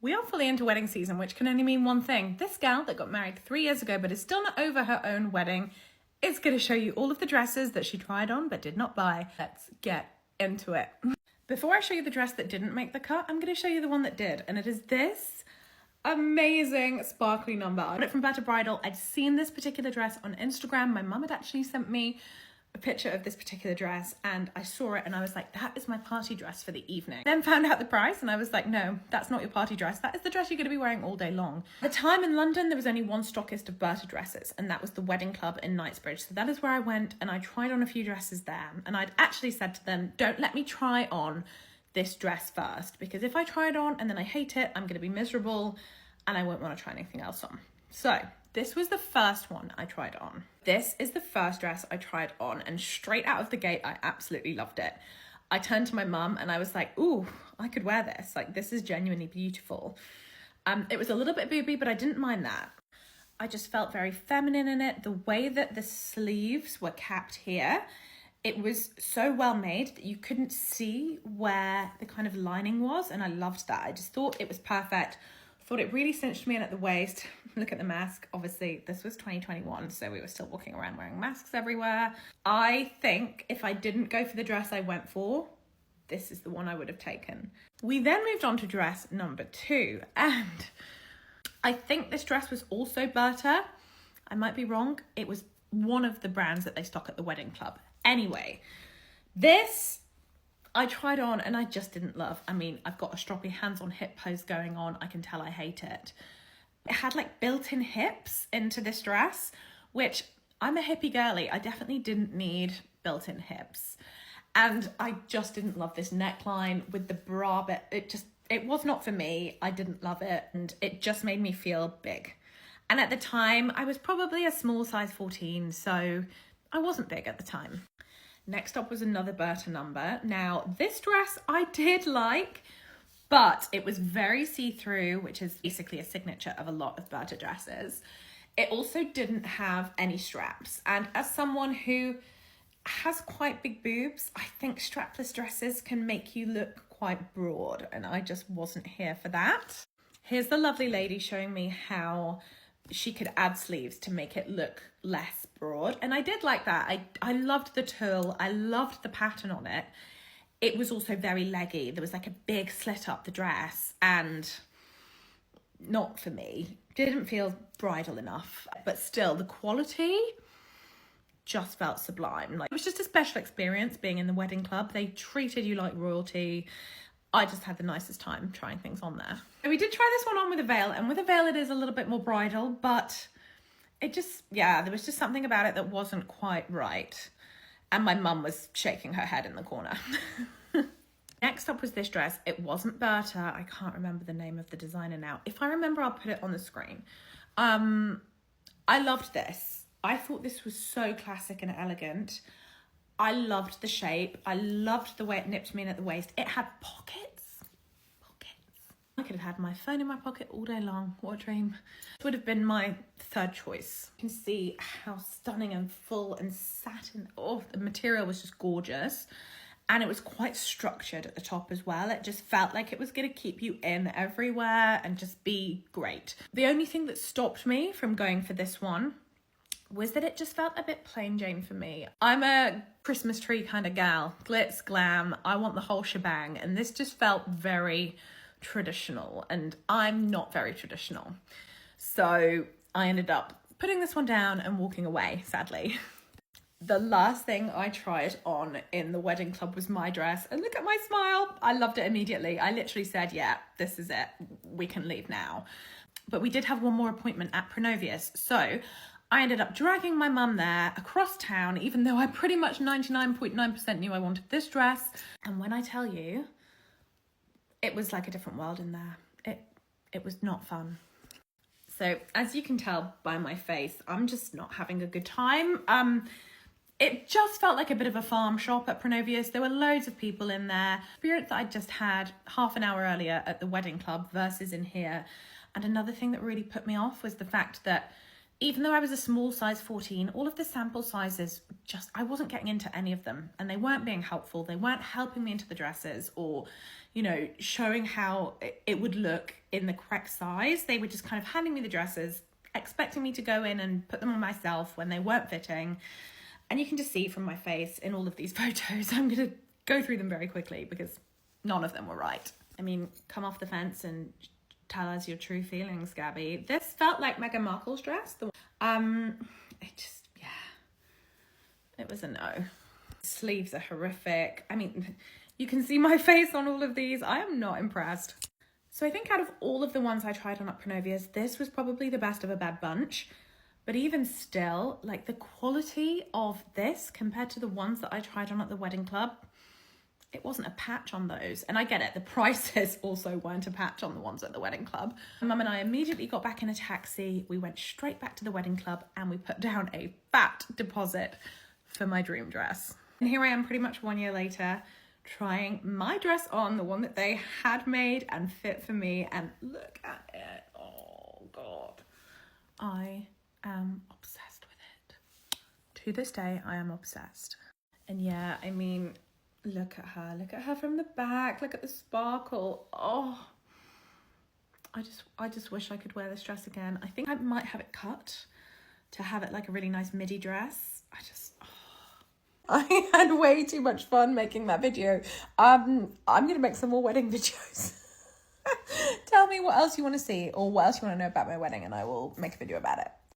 We are fully into wedding season, which can only mean one thing. This gal that got married 3 years ago but is still not over her own wedding is going to show you all of the dresses that she tried on but did not buy. Let's get into it. Before I show you the dress that didn't make the cut, I'm going to show you the one that did, and it is this amazing sparkly number. I got it from Berta Bridal. I'd seen this particular dress on Instagram. My mum had actually sent me a picture of this particular dress and I saw it and I was like, that is my party dress for the evening. Then found out the price and I was like, no, that's not your party dress. That is the dress you're going to be wearing all day long. At the time in London, there was only one stockist of Berta dresses, and that was the Wedding Club in Knightsbridge. So that is where I went and I tried on a few dresses there. And I'd actually said to them, don't let me try on this dress first, because if I try it on and then I hate it, I'm going to be miserable and I won't want to try anything else on. So this was the first one I tried on. This is the first dress I tried on, and straight out of the gate, I absolutely loved it. I turned to my mum and I was like, ooh, I could wear this. Like, this is genuinely beautiful. It was a little bit booby, but I didn't mind that. I just felt very feminine in it. The way that the sleeves were capped here, it was so well made that you couldn't see where the kind of lining was, and I loved that. I just thought it was perfect. Thought it really cinched me in at the waist. Look at the mask. Obviously, this was 2021, so we were still walking around wearing masks everywhere. I think if I didn't go for the dress I went for, this is the one I would have taken. We then moved on to dress number 2, and I think this dress was also Berta. I might be wrong. It was one of the brands that they stock at the Wedding Club. Anyway, this I tried on and I just didn't love. I mean, I've got a stroppy hands on hip pose going on. I can tell I hate it. It had like built-in hips into this dress, which I'm a hippie girly. I definitely didn't need built-in hips. And I just didn't love this neckline with the bra bit. It was not for me. I didn't love it. And it just made me feel big. And at the time, I was probably a small size 14, so I wasn't big at the time. Next up was another Berta number. Now, this dress I did like, but it was very see-through, which is basically a signature of a lot of Berta dresses. It also didn't have any straps. And as someone who has quite big boobs, I think strapless dresses can make you look quite broad, and I just wasn't here for that. Here's the lovely lady showing me how she could add sleeves to make it look less broad, and I did like that. I loved the tulle. I loved the pattern on it. It was also very leggy. There was like a big slit up the dress, and not for me. Didn't feel bridal enough, but still the quality just felt sublime. Like, it was just a special experience being in the Wedding Club. They treated you like royalty. I just had the nicest time trying things on there. So we did try this one on with a veil, and with a veil it is a little bit more bridal, but it just, yeah, there was just something about it that wasn't quite right. And my mum was shaking her head in the corner. Next up was this dress. It wasn't Berta. I can't remember the name of the designer now. If I remember, I'll put it on the screen. I loved this. I thought this was so classic and elegant. I loved the shape. I loved the way it nipped me in at the waist. It had pockets. I could have had my phone in my pocket all day long. What a dream. It would have been my third choice. You can see how stunning and full and satin. Oh, the material was just gorgeous. And it was quite structured at the top as well. It just felt like it was going to keep you in everywhere and just be great. The only thing that stopped me from going for this one was that it just felt a bit plain Jane for me. I'm a Christmas tree kind of gal. Glitz, glam, I want the whole shebang. And this just felt very traditional, and I'm not very traditional. So I ended up putting this one down and walking away, sadly. The last thing I tried on in the Wedding Club was my dress, and look at my smile. I loved it immediately. I literally said, yeah, this is it. We can leave now. But we did have one more appointment at Pronovius, so I ended up dragging my mum there across town, even though I pretty much 99.9% knew I wanted this dress. And when I tell you, it was like a different world in there. It was not fun. So as you can tell by my face, I'm just not having a good time. It just felt like a bit of a farm shop at Pronovius. There were loads of people in there. Experience that I just had half an hour earlier at the Wedding Club versus in here. And another thing that really put me off was the fact that Even though I was a small size 14, all of the sample sizes, I wasn't getting into any of them, and they weren't being helpful. They weren't helping me into the dresses or, showing how it would look in the correct size. They were just kind of handing me the dresses, expecting me to go in and put them on myself when they weren't fitting. And you can just see from my face in all of these photos, I'm going to go through them very quickly because none of them were right. I mean, come off the fence and tell us your true feelings, Gabby. This felt like Meghan Markle's dress. It was a no. Sleeves are horrific. I mean, you can see my face on all of these. I am not impressed. So I think out of all of the ones I tried on at Pronovia's, this was probably the best of a bad bunch. But even still, like, the quality of this compared to the ones that I tried on at the Wedding Club, it wasn't a patch on those. And I get it, the prices also weren't a patch on the ones at the Wedding Club. Mum and I immediately got back in a taxi. We went straight back to the Wedding Club and we put down a fat deposit for my dream dress. And here I am pretty much 1 year later, trying my dress on, the one that they had made and fit for me. And look at it. Oh, God. I am obsessed with it. To this day, I am obsessed. And yeah, I mean, look at her from the back, look at the sparkle. Oh, I just wish I could wear this dress again. I think I might have it cut to have it like a really nice midi dress. I had way too much fun making that video. I'm gonna make some more wedding videos. Tell me what else you want to see or what else you want to know about my wedding and I will make a video about it.